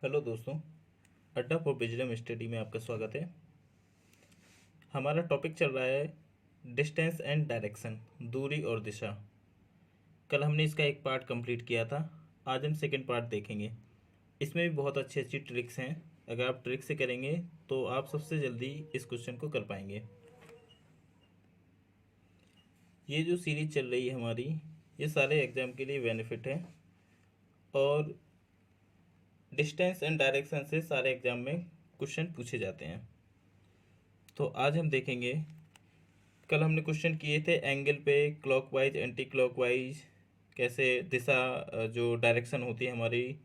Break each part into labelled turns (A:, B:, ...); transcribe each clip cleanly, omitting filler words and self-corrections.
A: Hello दोस्तों, अड्डा for wisdom study में आपका स्वागत है। हमारा टॉपिक चल रहा है डिस्टेंस एंड डायरेक्शन, दूरी और दिशा। कल हमने इसका एक पार्ट कंप्लीट किया था। आज हम सेकंड पार्ट देखेंगे। इसमें भी बहुत अच्छी अच्छी ट्रिक्स हैं। अगर आप ट्रिक से करेंगे तो आप सबसे जल्दी इस क्वेश्चन को कर पाएंगे। ये जो सीरीज चल रही है हमारी, ये सारे एग्जाम के लिए बेनिफिट है और डिस्टेंस एंड डायरेक्शन से सारे एग्जाम में क्वेश्चन पूछे जाते हैं। तो आज हम देखेंगे, कल हमने क्वेश्चन किए थे एंगल पे, क्लॉकवाइज एंटी क्लॉकवाइज, कैसे दिशा, जो डायरेक्शन होती है हमारी,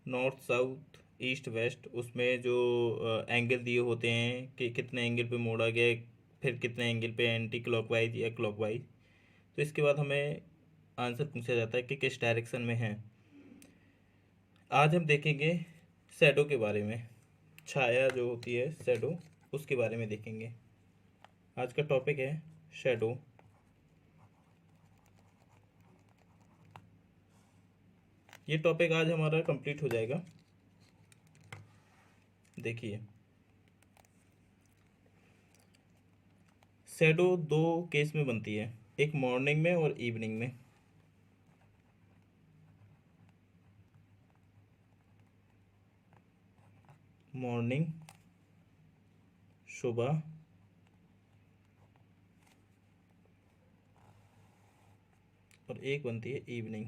A: नॉर्थ साउथ ईस्ट वेस्ट, उसमें जो एंगल दिए होते हैं कि कितने एंगल पे मोड़ा गया है, फिर कितने एंगल पे एंटी क्लॉकवाइज या क्लॉकवाइज। तो इसके बाद हमें आंसर पूछा जाता है कि किस डायरेक्शन में है। आज हम देखेंगे शैडो के बारे में, छाया जो होती है शैडो, उसके बारे में देखेंगे। आज का टॉपिक है शैडो। ये टॉपिक आज हमारा कंप्लीट हो जाएगा। देखिए, शैडो दो केस में बनती है, एक मॉर्निंग में और इवनिंग में। मॉर्निंग सुबह, और एक बनती है इवनिंग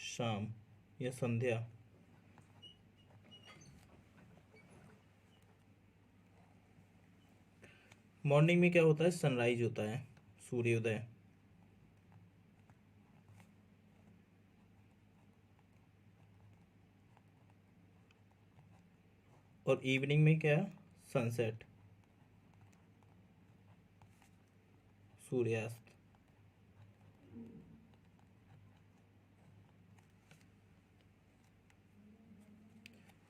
A: शाम या संध्या। मॉर्निंग में क्या होता है, सनराइज होता है, सूर्योदय। और इवनिंग में क्या, सनसेट, सूर्यास्त।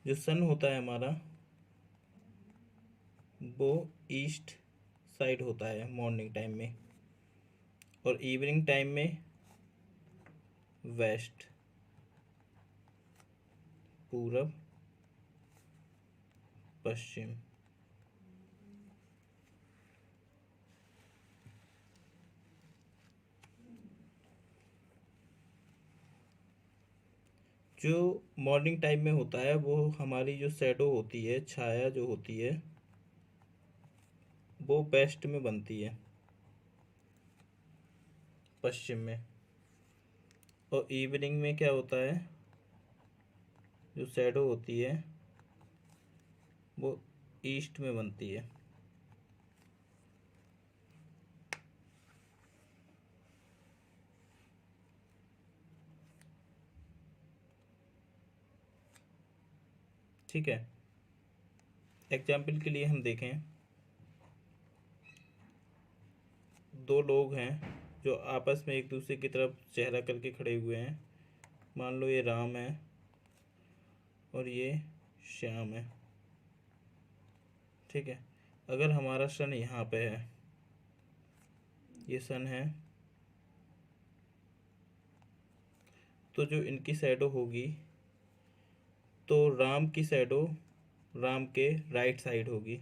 A: जो सन होता है हमारा, वो ईस्ट साइड होता है मॉर्निंग टाइम में, और इवनिंग टाइम में वेस्ट, पूरब पश्चिम। जो मॉर्निंग टाइम में होता है वो हमारी जो शैडो होती है, छाया जो होती है, वो वेस्ट में बनती है, पश्चिम में। और इवनिंग में क्या होता है, जो शैडो होती है वो ईस्ट में बनती है। ठीक है, एग्जाम्पल के लिए हम देखें, दो लोग हैं जो आपस में एक दूसरे की तरफ चेहरा करके खड़े हुए हैं। मान लो ये राम है और ये श्याम है। ठीक है, अगर हमारा सन यहाँ पे है, ये सन है, तो जो इनकी शैडो होगी, तो राम की शैडो राम के राइट साइड होगी।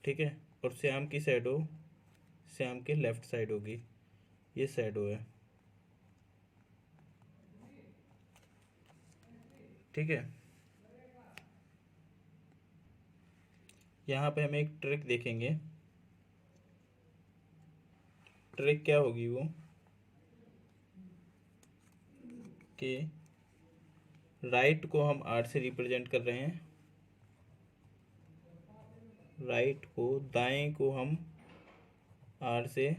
A: ठीक है, और श्याम की शैडो श्याम के लेफ्ट साइड होगी। ये शैडो है। ठीक है, यहाँ पे हम एक ट्रिक देखेंगे। ट्रिक क्या होगी वो, कि राइट को हम आर से रिप्रेजेंट कर रहे हैं, राइट को, दाएं को हम आर से,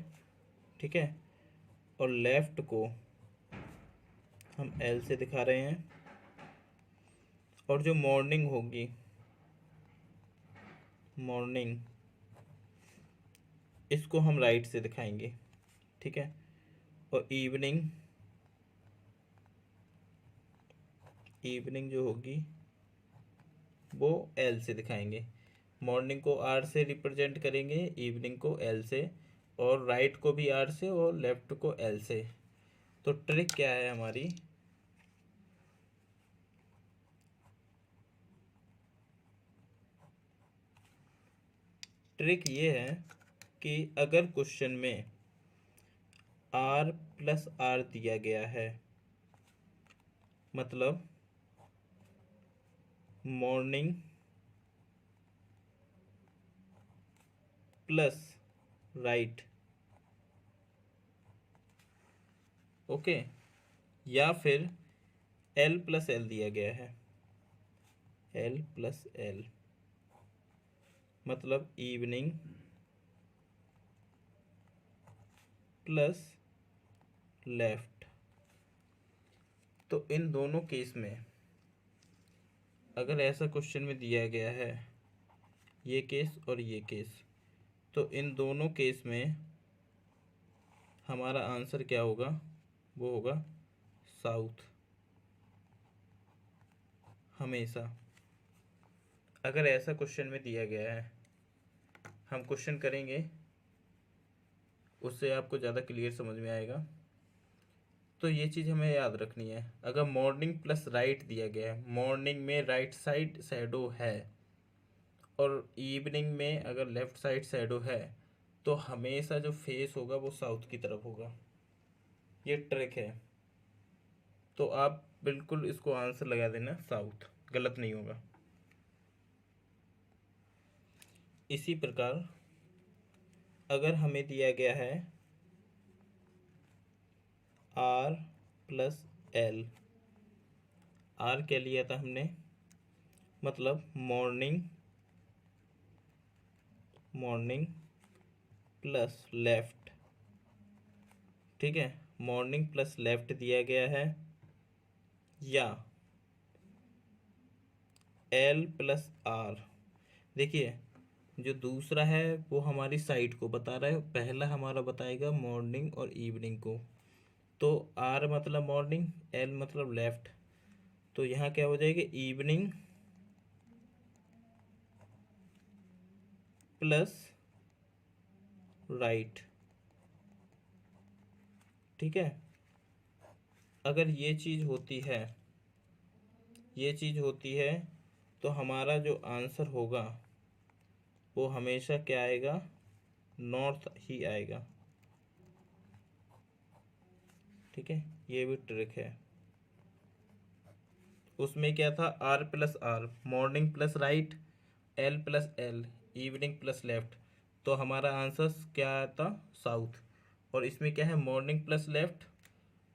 A: ठीक है, और लेफ्ट को हम एल से दिखा रहे हैं। और जो मॉर्निंग होगी, मॉर्निंग, इसको हम राइट से दिखाएंगे। ठीक है, और इवनिंग, इवनिंग जो होगी वो एल से दिखाएंगे। मॉर्निंग को आर से रिप्रेजेंट करेंगे, इवनिंग को एल से, और राइट को भी आर से और लेफ्ट को एल से। तो ट्रिक क्या है हमारी, ट्रिक ये है कि अगर क्वेश्चन में r प्लस r दिया गया है, मतलब मॉर्निंग प्लस राइट, ओके, या फिर l प्लस l दिया गया है, l प्लस l मतलब इवनिंग प्लस लेफ्ट, तो इन दोनों केस में अगर ऐसा क्वेश्चन में दिया गया है, ये केस और ये केस, तो इन दोनों केस में हमारा आंसर क्या होगा, वो होगा साउथ। हमेशा अगर ऐसा क्वेश्चन में दिया गया है, हम क्वेश्चन करेंगे उससे आपको ज़्यादा क्लियर समझ में आएगा। तो ये चीज़ हमें याद रखनी है, अगर मॉर्निंग प्लस राइट दिया गया है, मॉर्निंग में राइट साइड शैडो है और इवनिंग में अगर लेफ्ट साइड शैडो है, तो हमेशा जो फेस होगा वो साउथ की तरफ होगा। ये ट्रिक है, तो आप बिल्कुल इसको आंसर लगा देना साउथ, गलत नहीं होगा। इसी प्रकार अगर हमें दिया गया है r प्लस l, r क्या लिया था हमने, मतलब मॉर्निंग प्लस लेफ्ट, ठीक है, मॉर्निंग प्लस लेफ्ट दिया गया है, या l प्लस r। देखिए जो दूसरा है वो हमारी साइड को बता रहा है, पहला हमारा बताएगा मॉर्निंग और इवनिंग को। तो r मतलब मॉर्निंग, l मतलब लेफ्ट, तो यहाँ क्या हो जाएगा, इवनिंग प्लस राइट, ठीक है। अगर ये चीज़ होती है, ये चीज़ होती है, तो हमारा जो आंसर होगा वो हमेशा क्या आएगा, नॉर्थ ही आएगा, ठीक है। ये भी ट्रिक है। उसमें क्या था, r plus r, morning plus right, l plus l, evening plus left, तो हमारा आंसर क्या आता, साउथ। और इसमें क्या है, मॉर्निंग प्लस लेफ्ट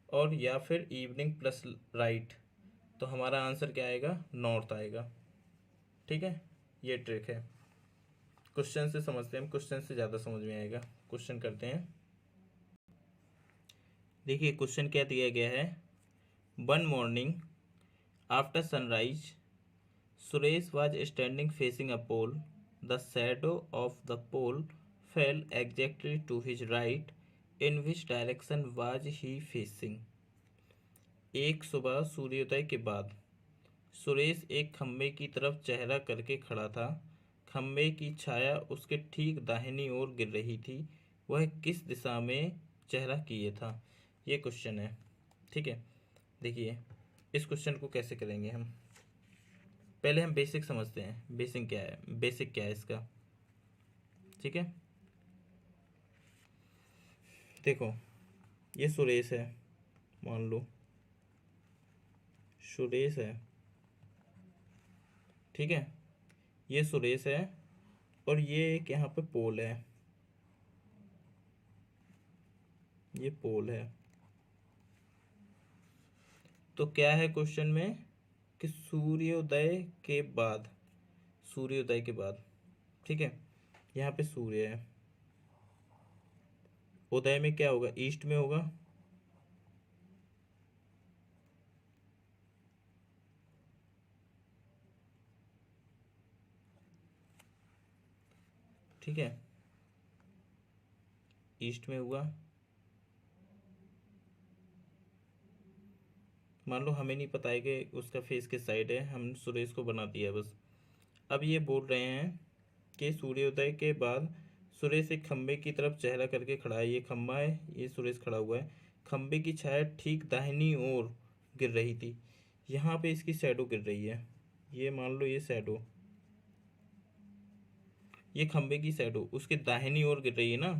A: और या फिर इवनिंग प्लस राइट, तो हमारा आंसर क्या आएगा, नॉर्थ आएगा, ठीक है। ये ट्रिक है। क्वेश्चन से समझते हैं, क्वेश्चन से ज़्यादा समझ में आएगा। क्वेश्चन करते हैं। देखिए क्वेश्चन क्या दिया गया है, one morning after sunrise Suresh was standing facing a pole. The shadow of the pole fell exactly to his right. In which direction was he facing? एक सुबह सूर्योदय के बाद सुरेश एक खम्भे की तरफ चेहरा करके खड़ा था। खम्भे की छाया उसके ठीक दाहिनी ओर गिर रही थी। वह किस दिशा में चेहरा किए था? ये क्वेश्चन है, ठीक है। देखिए इस क्वेश्चन को कैसे करेंगे हम, पहले हम बेसिक समझते हैं। बेसिक क्या है इसका, ठीक है। देखो ये सुरेश है, मान लो सुरेश है, ठीक है। ये सुरेश है और ये एक यहाँ पे पोल है, ये पोल है। तो क्या है क्वेश्चन में कि सूर्योदय के बाद, सूर्योदय के बाद, ठीक है, यहाँ पे सूर्य है, उदय में क्या होगा, ईस्ट में होगा, ठीक है, ईस्ट में हुआ। मान लो हमें नहीं पता है कि उसका फेस किस साइड है, हम सुरेश को बना दिया बस। अब ये बोल रहे हैं कि सूर्योदय के बाद सुरेश एक खंबे की तरफ चेहरा करके खड़ा है, ये खंबा है, ये सुरेश खड़ा हुआ है। खंबे की छाया ठीक दाहिनी ओर गिर रही थी। यहाँ पे इसकी शैडो गिर रही है, ये मान लो ये शैडो, ये खंबे की शैडो उसके दाहिनी ओर गिर रही है ना,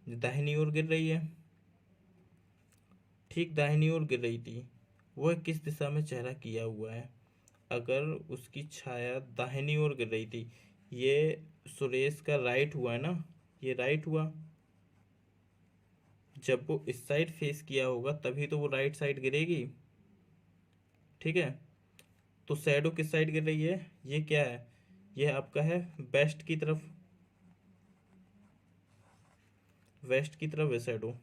A: दाहिनी ओर गिर रही है, ठीक दाहिनी ओर गिर रही थी। वह किस दिशा में चेहरा किया हुआ है? अगर उसकी छाया दाहिनी ओर गिर रही थी, ये सुरेश का राइट हुआ है ना, ये राइट हुआ। जब वो इस साइड फेस किया होगा तभी तो वो राइट साइड गिरेगी, ठीक है। तो शैडो किस साइड गिर रही है? ये क्या है? ये आपका है वेस्ट की तरफ, वेस्ट की तरफ है शैडो,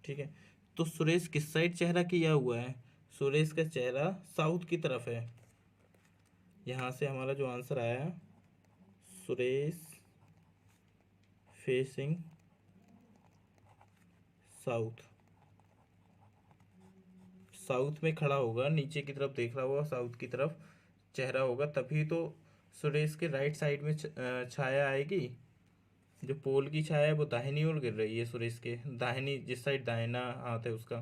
A: ठीक है। तो सुरेश किस साइड चेहरा किया हुआ है? सुरेश का चेहरा साउथ की तरफ है। यहाँ से हमारा जो आंसर आया, सुरेश फेसिंग साउथ, साउथ में खड़ा होगा, नीचे की तरफ देख रहा होगा, साउथ की तरफ चेहरा होगा, तभी तो सुरेश के राइट साइड में छाया आएगी। जो पोल की छाया है वो दाहिनी ओर गिर रही है, सुरेश के दाहिनी, जिस साइड दाहिना हाथ है उसका।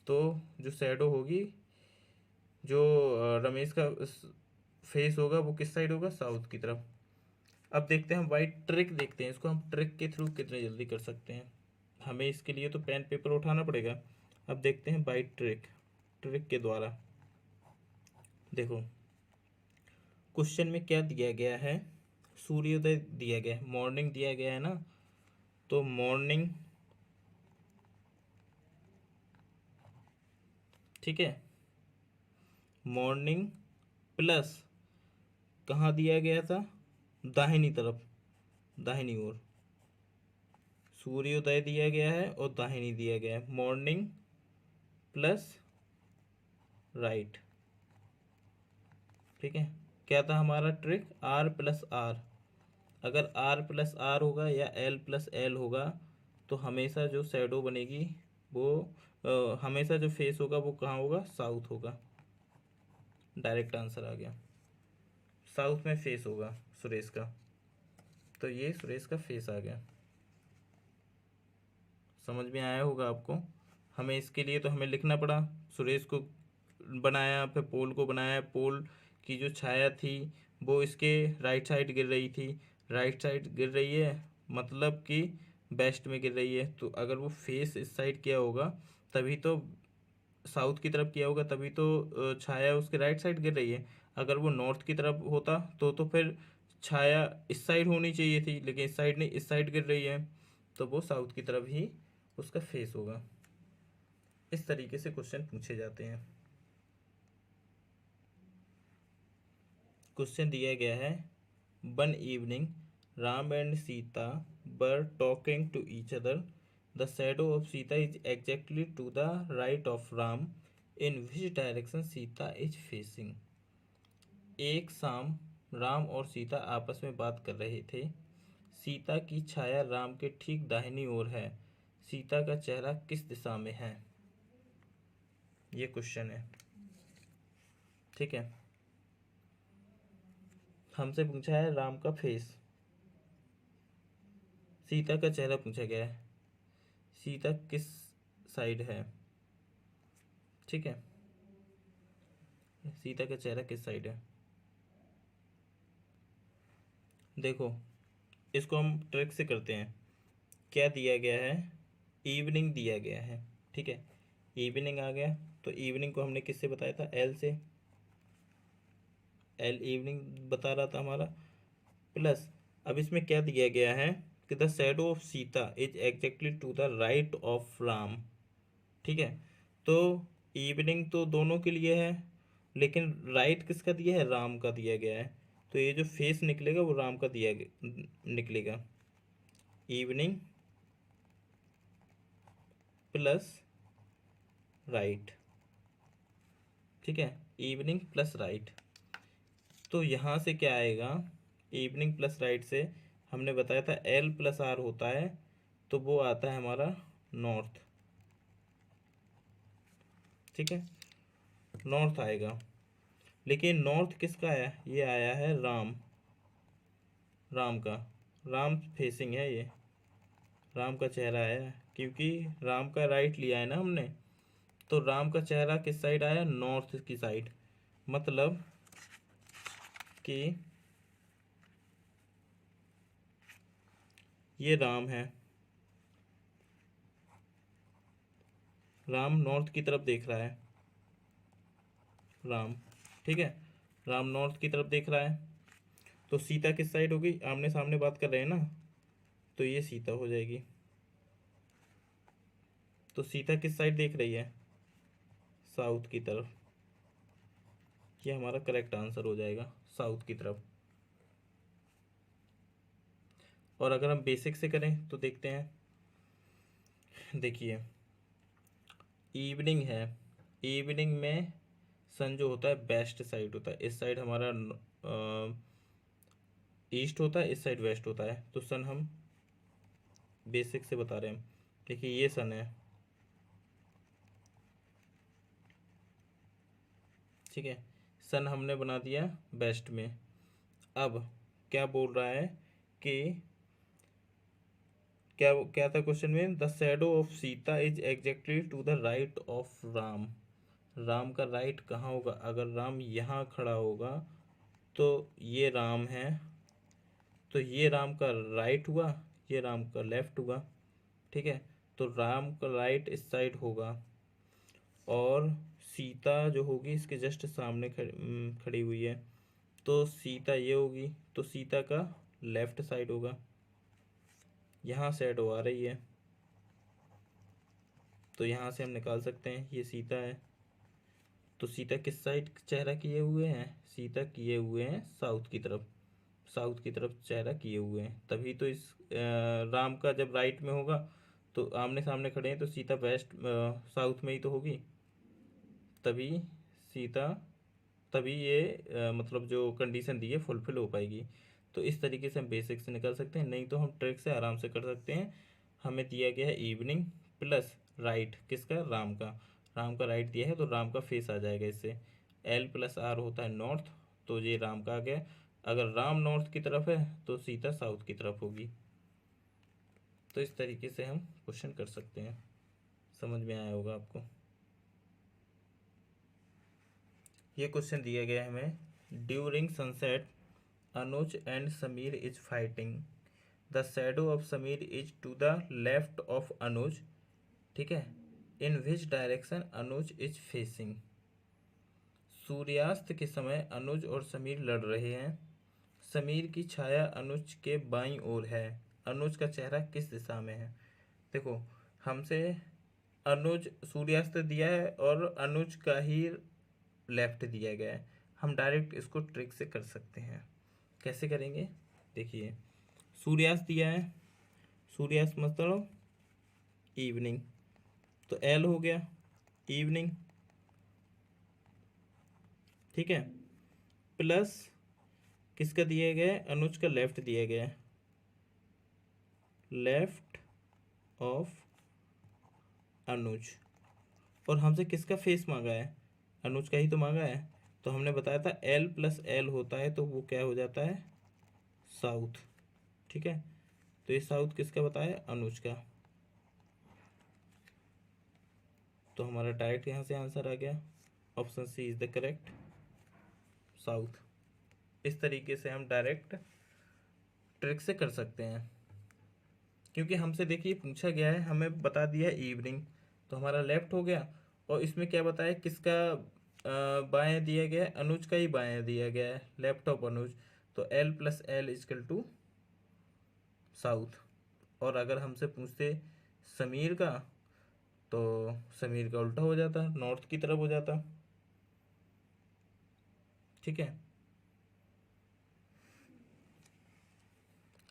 A: तो जो शैडो होगी, जो रमेश का फेस होगा वो किस साइड होगा? साउथ की तरफ। अब देखते हैं वाइट ट्रिक, देखते हैं इसको हम ट्रिक के थ्रू कितने जल्दी कर सकते हैं। हमें इसके लिए तो पेन पेपर उठाना पड़ेगा। अब देखते हैं बाई ट्रिक, ट्रिक के द्वारा। देखो क्वेश्चन में क्या दिया गया है? सूर्योदय दिया गया है, मॉर्निंग दिया गया है ना, तो मॉर्निंग, ठीक है, मॉर्निंग प्लस कहाँ दिया गया था? दाहिनी तरफ, दाहिनी ओर सूर्योदय दिया गया है और दाहिनी दिया गया है, मॉर्निंग प्लस राइट, ठीक है। क्या था हमारा ट्रिक? R plus R. अगर आर प्लस आर होगा या एल प्लस एल होगा तो हमेशा जो शैडो बनेगी वो हमेशा जो फेस होगा वो कहाँ होगा? साउथ होगा। डायरेक्ट आंसर आ गया, साउथ में फेस होगा सुरेश का। तो ये सुरेश का फेस आ गया। समझ में आया होगा आपको। हमें इसके लिए तो हमें लिखना पड़ा, सुरेश को बनाया, फिर पोल को बनाया, पोल की जो छाया थी वो इसके राइट साइड गिर रही थी, राइट साइड गिर रही है मतलब कि वेस्ट में गिर रही है। तो अगर वो फेस इस साइड किया होगा तभी तो, साउथ की तरफ किया होगा तभी तो छाया उसके राइट साइड गिर रही है। अगर वो नॉर्थ की तरफ होता तो फिर छाया इस साइड होनी चाहिए थी, लेकिन इस साइड नहीं, इस साइड गिर रही है, तो वो साउथ की तरफ ही उसका फेस होगा। इस तरीके से क्वेश्चन पूछे जाते हैं। क्वेश्चन दिया गया है, one evening Ram and Sita were talking to each other, the shadow of Sita is exactly to the right of Ram, in which direction Sita is facing. एक शाम राम और सीता आपस में बात कर रहे थे। सीता की छाया राम के ठीक दाहिनी ओर है, सीता का चेहरा किस दिशा में है? ये क्वेश्चन है, ठीक है। हमसे पूछा है राम का फेस, सीता का चेहरा पूछा गया है, सीता किस साइड है, ठीक है, सीता का चेहरा किस साइड है। देखो इसको हम ट्रिक से करते हैं। क्या दिया गया है? इवनिंग दिया गया है, ठीक है, इवनिंग आ गया, तो इवनिंग को हमने किससे बताया था? एल से, एल इवनिंग बता रहा था हमारा, प्लस अब इसमें क्या दिया गया है कि the shadow of Sita is exactly to the right of Ram, ठीक है। तो इवनिंग तो दोनों के लिए है, लेकिन राइट किसका दिया है? राम का दिया गया है, तो ये जो फेस निकलेगा वो राम का निकलेगा। इवनिंग प्लस राइट, ठीक है, इवनिंग प्लस राइट। तो यहाँ से क्या आएगा? इवनिंग प्लस राइट से हमने बताया था एल प्लस आर होता है, तो वो आता है हमारा नॉर्थ, ठीक है, नॉर्थ आएगा। लेकिन नॉर्थ किसका आया? ये आया है राम, राम का, राम फेसिंग है ये, राम का चेहरा आया, क्योंकि राम का राइट लिया है ना हमने, तो राम का चेहरा किस साइड आया, नॉर्थ की साइड। मतलब कि ये राम है, राम नॉर्थ की तरफ देख रहा है, राम, ठीक है, राम नॉर्थ की तरफ देख रहा है। तो सीता किस साइड होगी, आमने सामने बात कर रहे हैं ना, तो ये सीता हो जाएगी। तो सीता किस साइड देख रही है, साउथ की तरफ। ये हमारा करेक्ट आंसर हो जाएगा, साउथ की तरफ। और अगर हम बेसिक से करें तो देखते हैं, देखिए इवनिंग है, इवनिंग में सन जो होता है वेस्ट साइड होता है, इस साइड हमारा ईस्ट होता है, इस साइड वेस्ट होता है। तो सन हम बेसिक से बता रहे हैं, देखिए ये सन है, ठीक है, सन हमने बना दिया वेस्ट में। अब क्या बोल रहा है कि क्या क्या था क्वेश्चन में, the shadow of Sita is exactly to the right of Ram. Ram का राइट कहाँ होगा, अगर राम यहाँ खड़ा होगा तो ये राम है, तो ये राम का राइट हुआ, ये राम का लेफ्ट हुआ, ठीक है। तो राम का राइट इस साइड होगा, और सीता जो होगी इसके जस्ट सामने खड़ी हुई है, तो सीता ये होगी, तो सीता का लेफ्ट साइड होगा, यहाँ शैडो आ रही है, तो यहाँ से हम निकाल सकते हैं ये सीता है। तो सीता किस साइड चेहरा किए हुए हैं, सीता किए हुए हैं साउथ की तरफ, साउथ की तरफ चेहरा किए हुए हैं, तभी तो इस राम का जब राइट में होगा तो आमने सामने खड़े हैं, तो सीता वेस्ट साउथ में ही तो होगी, तभी सीता, तभी ये मतलब जो कंडीशन दी है फुलफिल हो पाएगी। तो इस तरीके से हम बेसिक से निकाल सकते हैं, नहीं तो हम ट्रिक से आराम से कर सकते हैं। हमें दिया गया है इवनिंग प्लस राइट किसका, राम का, राम का राइट दिया है तो राम का फेस आ जाएगा इससे। एल प्लस आर होता है नॉर्थ, तो ये राम का आ गया। अगर राम नॉर्थ की तरफ है तो सीता साउथ की तरफ होगी। तो इस तरीके से हम क्वेश्चन कर सकते हैं, समझ में आया होगा आपको। ये क्वेश्चन दिया गया है हमें, during sunset Anuj and Sameer is fighting, the shadow of Sameer is to the left of Anuj, ठीक है, in which direction Anuj is facing. सूर्यास्त के समय अनुज और समीर लड़ रहे हैं, समीर की छाया अनुज के बाईं ओर है, अनुज का चेहरा किस दिशा में है। देखो हमसे अनुज सूर्यास्त दिया है और अनुज का ही लेफ्ट दिया गया है, हम डायरेक्ट इसको ट्रिक से कर सकते हैं। कैसे करेंगे, देखिए सूर्यास्त दिया है, सूर्यास्त मतलब इवनिंग, तो एल हो गया इवनिंग, ठीक है, प्लस किसका दिया गया है, अनुज का लेफ्ट दिया गया है, लेफ्ट ऑफ अनुज, और हमसे किसका फेस मांगा है, अनुज का ही तो मांगा है। तो हमने बताया था एल प्लस एल होता है तो वो क्या हो जाता है, साउथ, ठीक है। तो ये साउथ किसका बताया, अनुज का। तो हमारा डायरेक्ट यहाँ से आंसर आ गया, option C is the correct, south. इस तरीके से हम डायरेक्ट ट्रिक से कर सकते हैं, क्योंकि हमसे देखिए पूछा गया है, हमें बता दिया है इवनिंग, तो हमारा लेफ्ट हो गया, और इसमें क्या बताया किसका बाएँ दिया गया है, अनुज का ही बाएँ दिया गया है, लेफ्ट ऑफ अनुज, तो L plus L is equal to south. और अगर हमसे पूछते समीर का, तो समीर का उल्टा हो जाता, नॉर्थ की तरफ हो जाता, ठीक है।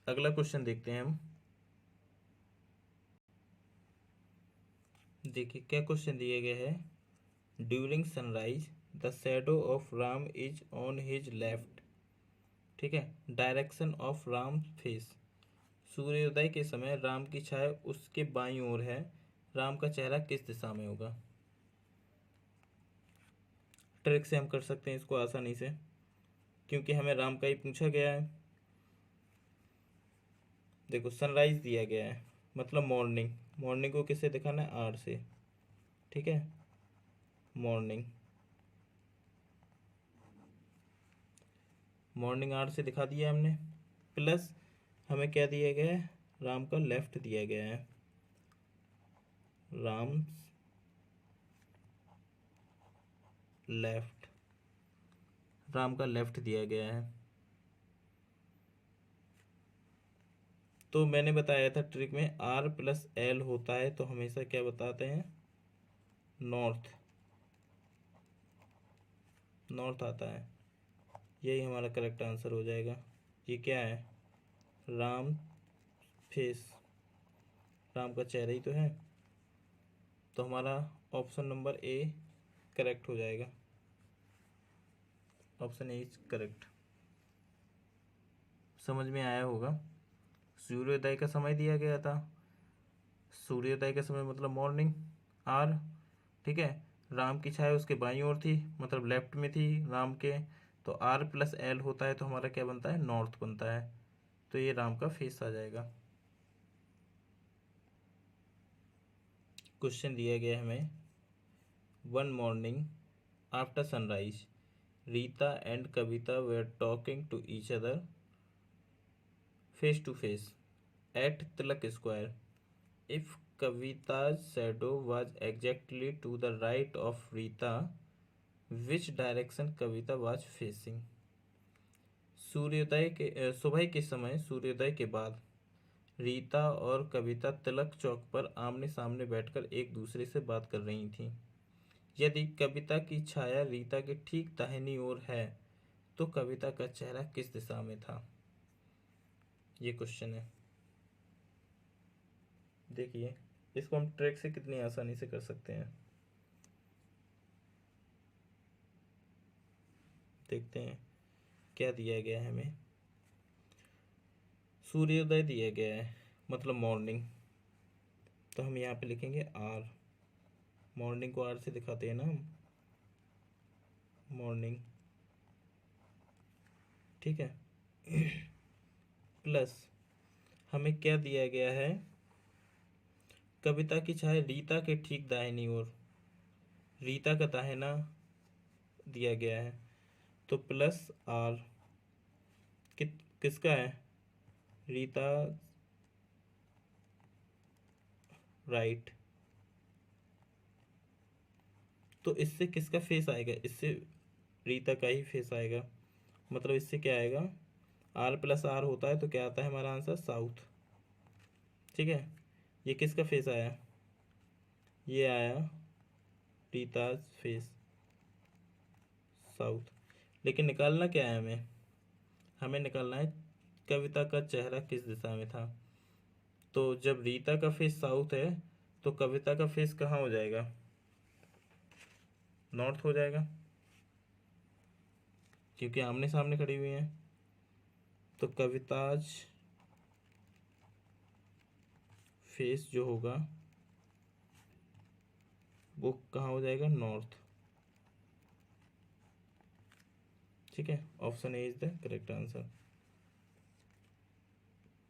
A: अगला क्वेश्चन देखते हैं हम, देखिए क्या क्वेश्चन दिया गया है, during sunrise the shadow of Ram is on his left, ठीक है, डायरेक्शन ऑफ राम फेस। सूर्योदय के समय राम की छाया उसके बाईं ओर है, राम का चेहरा किस दिशा में होगा। ट्रिक से हम कर सकते हैं इसको आसानी से, क्योंकि हमें राम का ही पूछा गया है। देखो सनराइज दिया गया है, मतलब मॉर्निंग, मॉर्निंग को किससे दिखाना है, आर से, ठीक है। मॉर्निंग, मॉर्निंग आर से दिखा दिया हमने। प्लस हमें क्या दिया गया है, राम का लेफ्ट दिया गया है, राम लेफ्ट, राम का लेफ्ट दिया गया है। तो मैंने बताया था ट्रिक में आर प्लस एल होता है तो हमेशा क्या बताते हैं, नॉर्थ, नॉर्थ आता है। यही हमारा करेक्ट आंसर हो जाएगा। ये क्या है, राम फेस, राम का चेहरा ही तो है, तो हमारा ऑप्शन नंबर ए करेक्ट हो जाएगा। Option A is correct. समझ में आया होगा। सूर्योदय का समय दिया गया था, सूर्योदय का समय मतलब मॉर्निंग, आर, ठीक है। राम की छाया उसके बाईं ओर थी, मतलब लेफ्ट में थी राम के, तो आर प्लस एल होता है तो हमारा क्या बनता है, नॉर्थ बनता है। तो ये राम का फेस आ जाएगा। क्वेश्चन दिया गया हमें, one morning after sunrise Rita and Kavita were talking to each other face to face at Tilak Square. If Kavita's shadow was exactly to the right of Rita, which direction Kavita was facing? सूर्योदय के सुबह के समय, सूर्योदय के बाद रीता और कविता तिलक चौक पर आमने सामने बैठकर एक दूसरे से बात कर रही थीं। यदि कविता की छाया रीता के ठीक दाहिनी ओर है तो कविता का चेहरा किस दिशा में था? ये क्वेश्चन है। देखिए इसको हम ट्रिक से कितनी आसानी से कर सकते हैं, देखते हैं। क्या दिया गया है हमें, सूर्योदय दिया गया है मतलब मॉर्निंग, तो हम यहाँ पे लिखेंगे आर, मॉर्निंग को आर से दिखाते हैं ना हम, मॉर्निंग, ठीक है। प्लस हमें क्या दिया गया है, कविता की छाया रीता के ठीक दाहिनी ओर, रीता का दाहिना दिया गया है, तो प्लस आर किसका है, रीता राइट। तो इससे किसका फेस आएगा, इससे रीता का ही फेस आएगा, मतलब इससे क्या आएगा, आर प्लस आर होता है तो क्या आता है हमारा आंसर, साउथ, ठीक है। ये किसका फेस आया, ये आया रीताज फेस, साउथ। लेकिन निकालना क्या है हमें, हमें निकालना है कविता का चेहरा किस दिशा में था। तो जब रीता का फेस साउथ है तो कविता का फेस कहाँ हो जाएगा, नॉर्थ हो जाएगा, क्योंकि आमने सामने खड़ी हुई हैं। तो कविताज फेस जो होगा वो कहाँ हो जाएगा, नॉर्थ, ठीक है। Option A is the correct answer.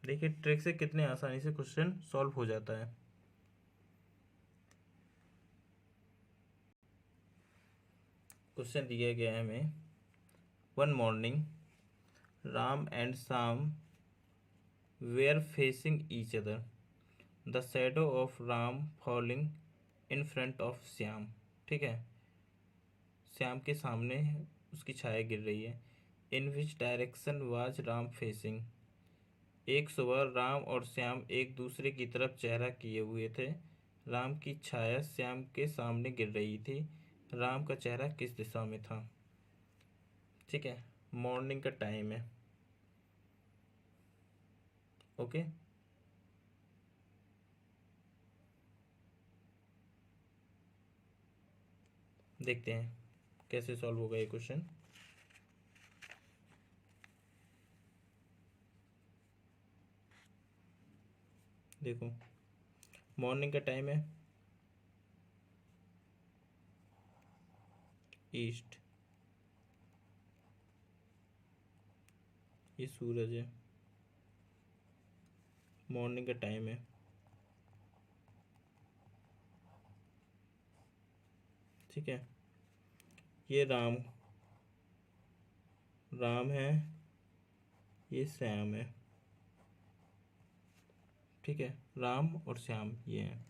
A: देखिए ट्रिक से कितने आसानी से क्वेश्चन सॉल्व हो जाता है। क्वेश्चन दिया गया है हमें, one morning Ram and Shyam were facing each other, the shadow of Ram falling in front of Shyam, ठीक है। श्याम के सामने उसकी छाया गिर रही है। In which direction was Ram facing, एक सुबह राम और श्याम एक दूसरे की तरफ चेहरा किए हुए थे। राम की छाया श्याम के सामने गिर रही थी। राम का चेहरा किस दिशा में था, ठीक है। मॉर्निंग का टाइम है, ओके। देखते हैं कैसे सॉल्व होगा ये क्वेश्चन। देखो मॉर्निंग का टाइम है, ईस्ट, ये सूरज है, मॉर्निंग का टाइम है, ठीक है, ये राम राम है, ये श्याम है। ठीक है, राम और श्याम ये हैं,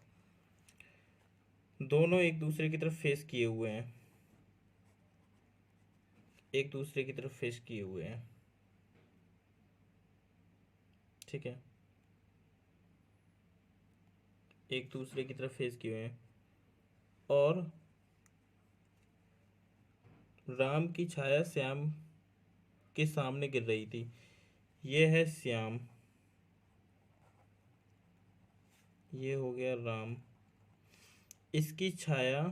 A: दोनों एक दूसरे की तरफ फेस किए हुए हैं, एक दूसरे की तरफ फेस किए हुए हैं। ठीक है, एक दूसरे की तरफ फेस किए हुए हैं, और राम की छाया श्याम के सामने गिर रही थी। ये है श्याम, ये हो गया राम। इसकी छाया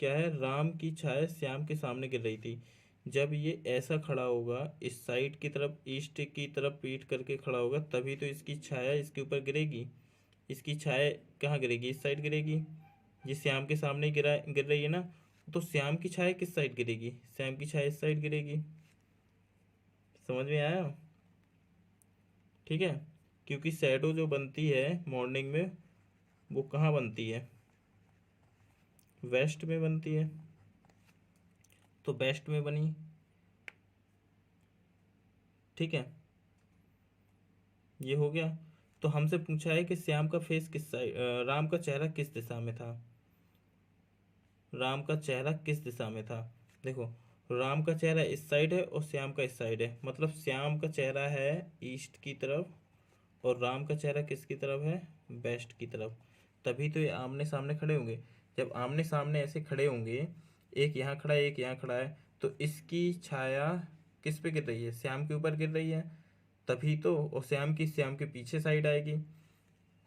A: क्या है, राम की छाया श्याम के सामने गिर रही थी। जब ये ऐसा खड़ा होगा, इस साइड की तरफ, ईस्ट की तरफ पीठ करके खड़ा होगा, तभी तो इसकी छाया इसके ऊपर गिरेगी। इसकी छाया कहाँ गिरेगी, इस साइड गिरेगी। ये श्याम के सामने गिर रही है ना, तो श्याम की छाया किस साइड गिरेगी, श्याम की छाया इस साइड गिरेगी। समझ में आया। ठीक है, क्योंकि शैडो जो बनती है मॉर्निंग में, वो कहाँ बनती है, वेस्ट में बनती है, तो वेस्ट में बनी। ठीक है, ये हो गया। तो हमसे पूछा है कि श्याम का फेस किस साइड, राम का चेहरा किस दिशा में था, राम का चेहरा किस दिशा में था। देखो, राम का चेहरा इस साइड है और श्याम का इस साइड है, मतलब श्याम का चेहरा है ईस्ट की तरफ और राम का चेहरा किसकी तरफ है, वेस्ट की तरफ। तभी तो ये आमने सामने खड़े होंगे। जब आमने सामने ऐसे खड़े होंगे, एक यहाँ खड़ा है एक यहाँ खड़ा है, तो इसकी छाया किस पे गिर रही है, श्याम के ऊपर गिर रही है, तभी तो। और श्याम के पीछे साइड आएगी।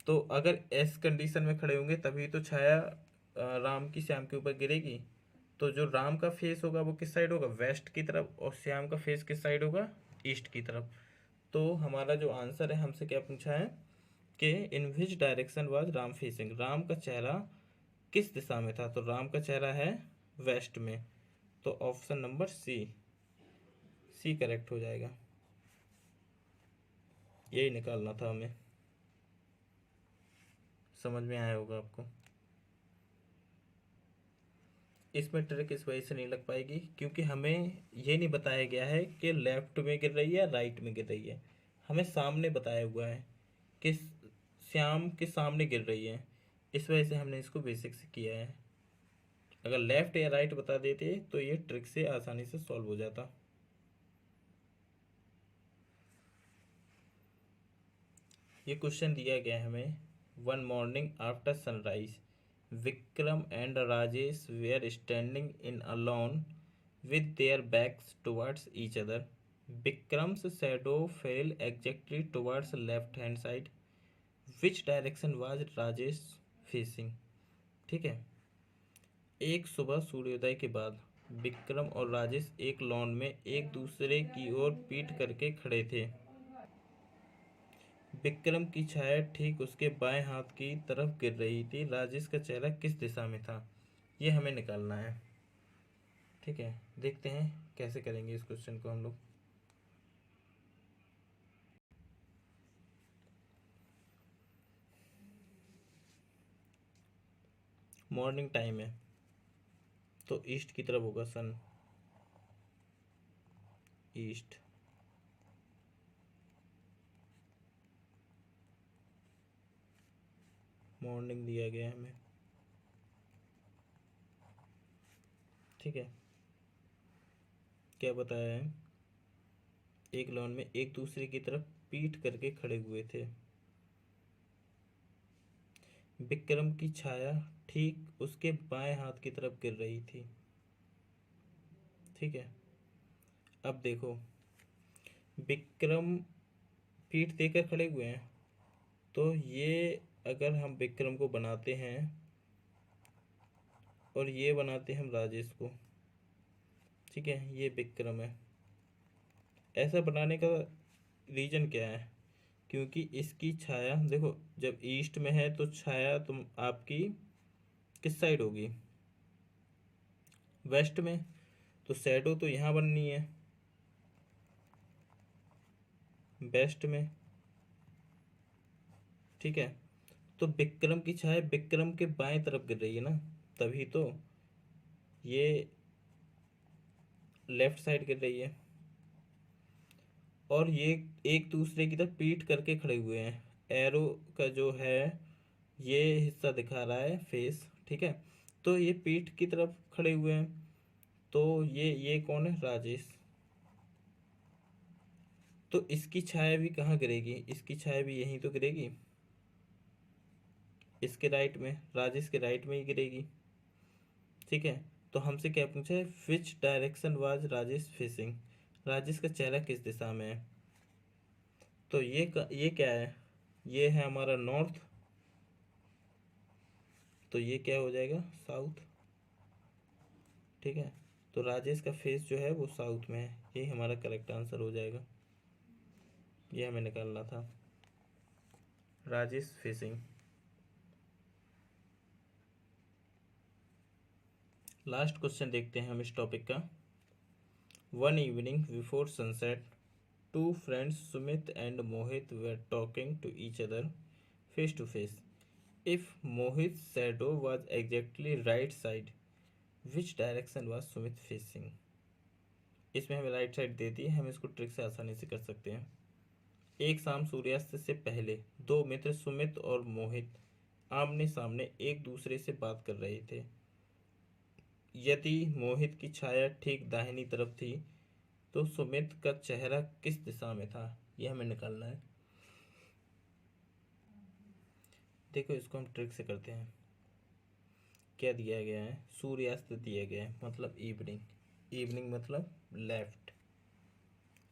A: तो अगर ऐस कंडीशन में खड़े होंगे तभी तो छाया राम की श्याम के ऊपर गिरेगी। तो जो राम का फेस होगा वो किस साइड होगा, वेस्ट की तरफ, और श्याम का फेस किस साइड होगा, ईस्ट की तरफ। तो हमारा जो आंसर है, हमसे क्या पूछा है कि in which direction was Ram facing, Ram का चेहरा किस दिशा में था, तो राम का चेहरा है वेस्ट में। तो option number C, C correct हो जाएगा। यही निकालना था हमें। समझ में आया होगा आपको। इसमें ट्रिक इस वजह से नहीं लग पाएगी क्योंकि हमें ये नहीं बताया गया है कि लेफ्ट में गिर रही है या राइट में गिर रही है, हमें सामने बताया हुआ है कि श्याम के सामने गिर रही है। इस वजह से हमने इसको बेसिक से किया है। अगर लेफ्ट या राइट बता देते तो ये ट्रिक से आसानी से सॉल्व हो जाता। ये क्वेश्चन दिया गया है हमें, one morning after sunrise Vikram and Rajesh were standing in a lawn with their backs towards each other. Bikram's shadow fell exactly towards left hand side. Which direction was Rajesh facing? ठीक है, एक सुबह सूर्योदय के बाद विक्रम और राजेश एक लॉन में एक दूसरे की ओर पीठ करके खड़े थे। विक्रम की छाया ठीक उसके बाएं हाथ की तरफ गिर रही थी। राजेश का चेहरा किस दिशा में था, ये हमें निकालना है। ठीक है, देखते हैं कैसे करेंगे इस क्वेश्चन को हम लोग। मॉर्निंग टाइम है तो ईस्ट की तरफ होगा सन, ईस्ट। मॉर्निंग दिया गया है हमें। ठीक है, क्या बताया है, एक लॉन में एक दूसरे की तरफ पीठ करके खड़े हुए थे। विक्रम की छाया ठीक उसके बाएं हाथ की तरफ गिर रही थी। ठीक है, अब देखो, विक्रम पीठ देकर खड़े हुए हैं, तो ये अगर हम विक्रम को बनाते हैं और ये बनाते हैं हम राजेश को, ठीक है, ये विक्रम है। ऐसा बनाने का रीजन क्या है, क्योंकि इसकी छाया देखो, जब ईस्ट में है तो छाया तुम आपकी किस साइड होगी, वेस्ट में। तो शैडो तो यहाँ बननी है, वेस्ट में। ठीक है, तो विक्रम की छाया विक्रम के बाएं तरफ गिर रही है ना, तभी तो ये लेफ्ट साइड गिर रही है। और ये एक दूसरे की तरफ पीठ करके खड़े हुए हैं। एरो का जो है ये हिस्सा दिखा रहा है फेस, ठीक है। तो ये पीठ की तरफ खड़े हुए हैं, तो ये कौन है, राजेश। तो इसकी छाया भी कहाँ गिरेगी, इसकी छाया भी यहीं तो गिरेगी, इसके राइट में, राजेश के राइट में ही गिरेगी, ठीक है। तो हमसे क्या पूछा है, विच direction was Rajesh facing, Rajesh का चेहरा किस दिशा में है। तो ये क्या है, ये है हमारा नॉर्थ, तो ये क्या हो जाएगा, साउथ, ठीक है। तो राजेश का फेस जो है वो साउथ में है, ये हमारा करेक्ट आंसर हो जाएगा। ये हमें निकालना था, राजेश फेसिंग। लास्ट क्वेश्चन देखते हैं हम इस टॉपिक का। One evening before sunset, two friends Sumit and Mohit were talking to each other face to face. If Mohit shadow was exactly right side, which direction was Sumit facing. इसमें हमें राइट साइड दे दी है, हम इसको ट्रिक से आसानी से कर सकते हैं। एक शाम सूर्यास्त से पहले दो मित्र सुमित और मोहित आमने सामने एक दूसरे से बात कर रहे थे। यदि मोहित की छाया ठीक दाहिनी तरफ थी तो सुमित का चेहरा किस दिशा में था, यह हमें निकालना है। देखो इसको हम ट्रिक से करते हैं। क्या दिया गया है, सूर्यास्त दिया गया है, मतलब इवनिंग, इवनिंग मतलब लेफ्ट,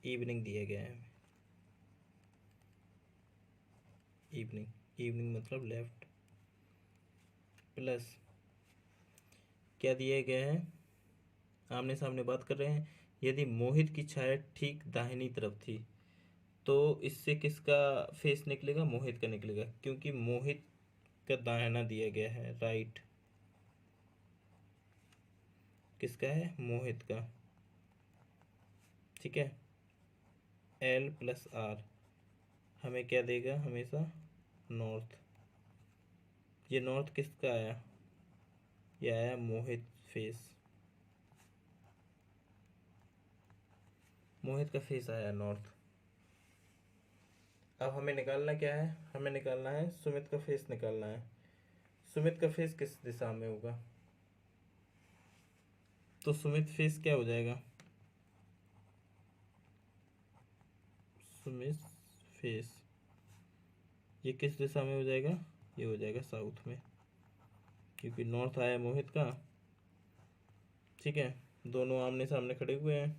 A: इवनिंग दिया गया है, इवनिंग, इवनिंग मतलब लेफ्ट, प्लस क्या दिया गया है, आमने सामने बात कर रहे हैं। यदि मोहित की छाया ठीक दाहिनी तरफ थी तो इससे किसका फेस निकलेगा, मोहित का निकलेगा, क्योंकि मोहित का दाहिना दिया गया है, राइट, किसका है, मोहित का, ठीक है। एल प्लस आर हमें क्या देगा, हमेशा नॉर्थ। ये नॉर्थ किसका आया, ये आया मोहित फेस, मोहित का फेस आया नॉर्थ। अब हमें निकालना क्या है, हमें निकालना है सुमित का फेस निकालना है। सुमित का फेस किस दिशा में होगा, तो सुमित फेस क्या हो जाएगा, सुमित फेस ये किस दिशा में हो जाएगा, ये हो जाएगा साउथ में, क्योंकि नॉर्थ आया मोहित का, ठीक है। दोनों आमने सामने खड़े हुए हैं,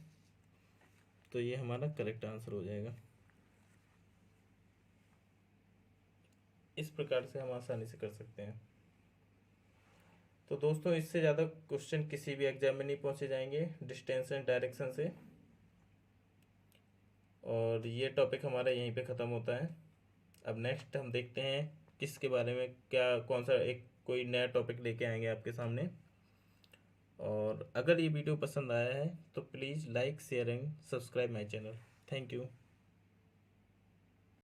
A: तो ये हमारा करेक्ट आंसर हो जाएगा। इस प्रकार से हम आसानी से कर सकते हैं। तो दोस्तों इससे ज़्यादा क्वेश्चन किसी भी एग्जाम में नहीं पहुंचे जाएंगे डिस्टेंस एंड डायरेक्शन से। और ये टॉपिक हमारा यहीं पे ख़त्म होता है। अब नेक्स्ट हम देखते हैं किसके बारे में, क्या कौन सा एक कोई नया टॉपिक लेके आएंगे आपके सामने। और अगर ये वीडियो पसंद आया है तो please like share and subscribe my channel. Thank you.